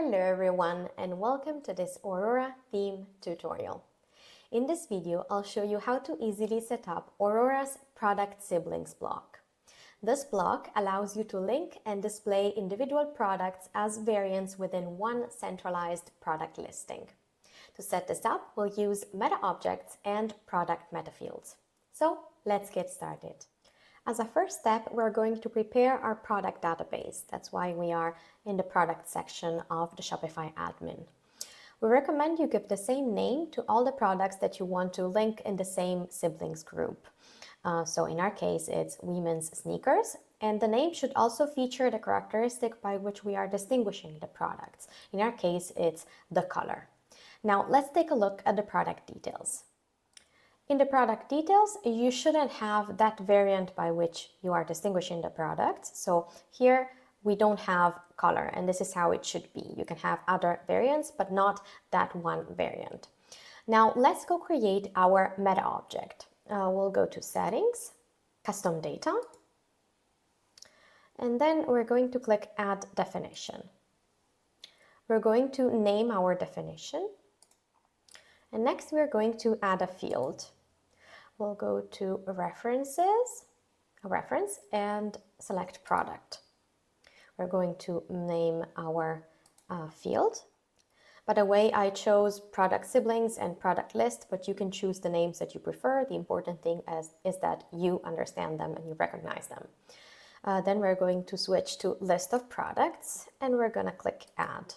Hello everyone and welcome to this Aurora theme tutorial. In this video, I'll show you how to easily set up Aurora's product siblings block. This block allows you to link and display individual products as variants within one centralized product listing. To set this up, we'll use meta objects and product meta fields. So let's get started. As a first step, we're going to prepare our product database. That's why we are in the product section of the Shopify admin. We recommend you give the same name to all the products that you want to link in the same siblings group. So in our case, it's women's sneakers, and the name should also feature the characteristic by which we are distinguishing the products. In our case, it's the color. Now let's take a look at the product details. In the product details, you shouldn't have that variant by which you are distinguishing the products. So here we don't have color, and this is how it should be. You can have other variants, but not that one variant. Now let's go create our meta object. We'll go to settings, custom data, and then we're going to click add definition. We're going to name our definition, and next we're going to add a field. We'll go to references, reference, and select product. We're going to name our field. By the way, I chose product siblings and product list, but you can choose the names that you prefer. The important thing is that you understand them and you recognize them. Then we're going to switch to list of products, and we're going to click add.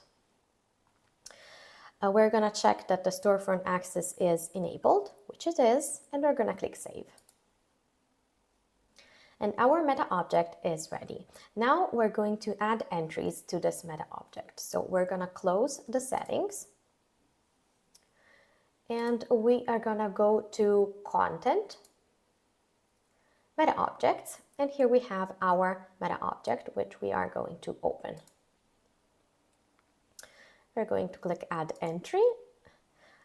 We're going to check that the storefront access is enabled, which it is, and we're going to click save. And our meta object is ready. Now we're going to add entries to this meta object. So we're going to close the settings, and we are going to go to content, meta objects, and here we have our meta object, which we are going to open. We're going to click add entry,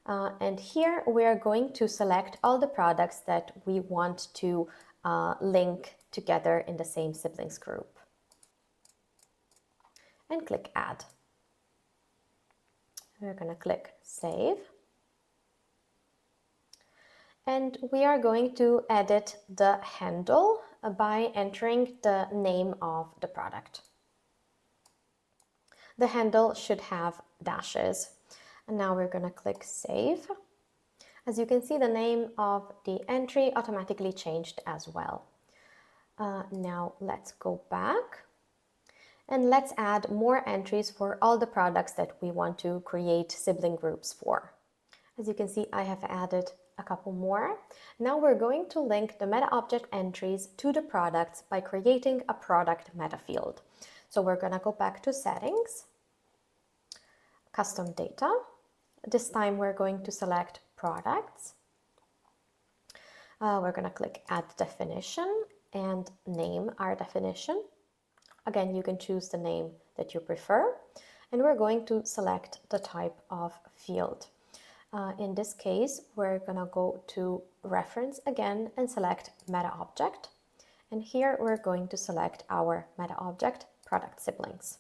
and here we are going to select all the products that we want to link together in the same siblings group, and click add. We're going to click save, and we are going to edit the handle by entering the name of the product. The handle should have dashes. And now we're going to click save. As you can see, the name of the entry automatically changed as well. Now let's go back and let's add more entries for all the products that we want to create sibling groups for. As you can see, I have added a couple more. Now we're going to link the meta object entries to the products by creating a product meta field. So we're going to go back to settings, custom data. This time we're going to select products. We're going to click add definition and name our definition. Again, you can choose the name that you prefer. And we're going to select the type of field. In this case, we're going to go to reference again and select meta object. And here we're going to select our meta object, product siblings.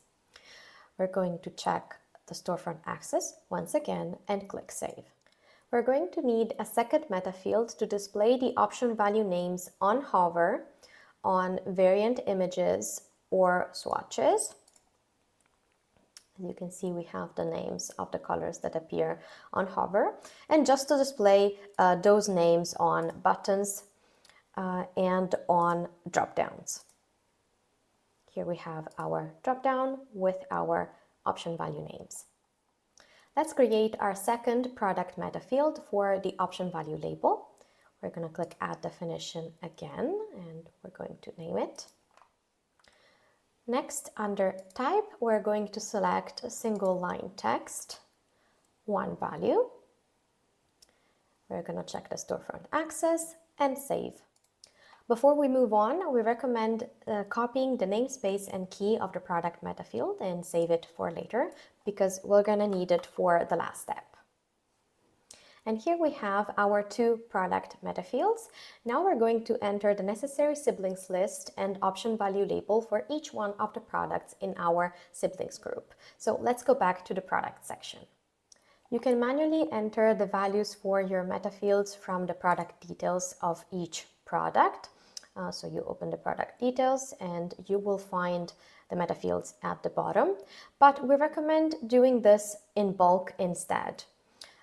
We're going to check the storefront access once again and click save. We're going to need a second meta field to display the option value names on hover on variant images or swatches. As you can see, we have the names of the colors that appear on hover, and just to display those names on buttons and on drop downs. Here we have our drop down with our option value names. Let's create our second product meta field for the option value label. We're going to click add definition again, and we're going to name it. Next, under type, we're going to select a single line text, one value. We're going to check the storefront access and save. Before we move on, we recommend copying the namespace and key of the product meta field and save it for later, because we're going to need it for the last step. And here we have our two product meta fields. Now we're going to enter the necessary siblings list and option value label for each one of the products in our siblings group. So let's go back to the product section. You can manually enter the values for your meta fields from the product details of each product. So you open the product details and you will find the meta fields at the bottom, but we recommend doing this in bulk instead.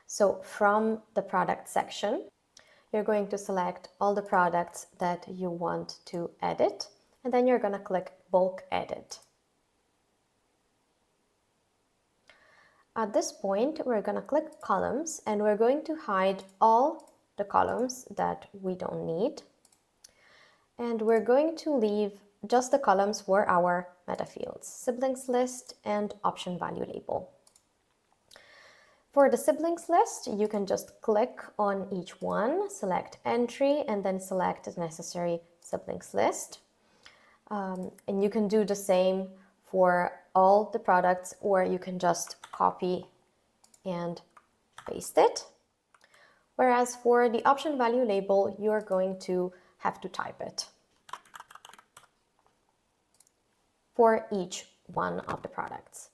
So from the product section, you're going to select all the products that you want to edit, and then you're going to click bulk edit. At this point, we're going to click columns and we're going to hide all the columns that we don't need. And we're going to leave just the columns for our meta fields, siblings list and option value label. For the siblings list, you can just click on each one, select entry, and then select the necessary siblings list. And you can do the same for all the products, or you can just copy and paste it. Whereas for the option value label, you're going to have to type it for each one of the products.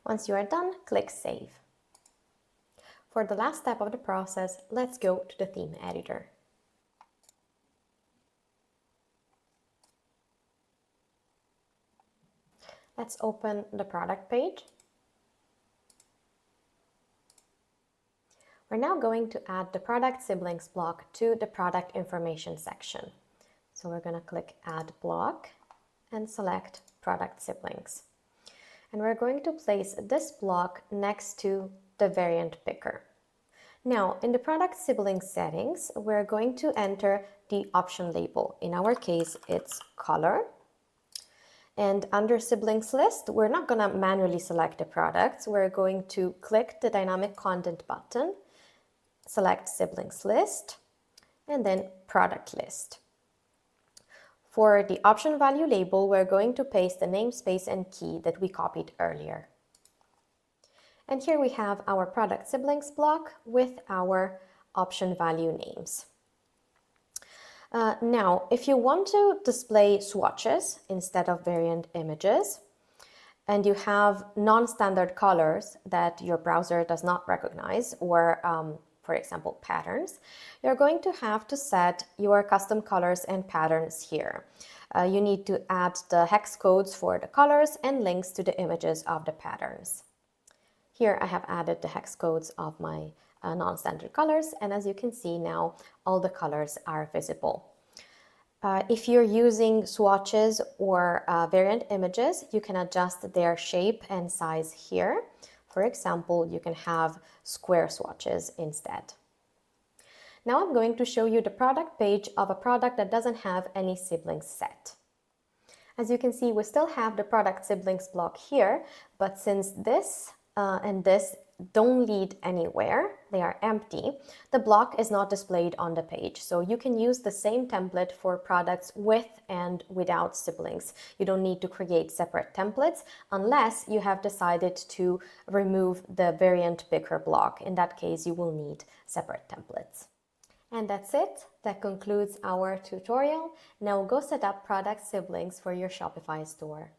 Once you are done, click Save. For the last step of the process, let's go to the theme editor. Let's open the product page. We're now going to add the product siblings block to the product information section. So we're going to click Add Block and select Product Siblings. And we're going to place this block next to the variant picker. Now, in the product sibling settings, we're going to enter the option label. In our case, it's color. And under siblings list, we're not going to manually select the products. We're going to click the dynamic content button, select siblings list, and then product list. For the option value label, we're going to paste the namespace and key that we copied earlier. And here we have our product siblings block with our option value names. Now, if you want to display swatches instead of variant images, and you have non-standard colors that your browser does not recognize, or for example, patterns, you're going to have to set your custom colors and patterns here. You need to add the hex codes for the colors and links to the images of the patterns. Here I have added the hex codes of my non-standard colors, and as you can see now, all the colors are visible. If you're using swatches or variant images, you can adjust their shape and size here. For example, you can have square swatches instead. Now I'm going to show you the product page of a product that doesn't have any siblings set. As you can see, we still have the product siblings block here, but since this and this don't lead anywhere, they are empty, the block is not displayed on the page. So you can use the same template for products with and without siblings. You don't need to create separate templates unless you have decided to remove the variant picker block. In that case, you will need separate templates. And that's it. That concludes our tutorial. Now go set up product siblings for your Shopify store.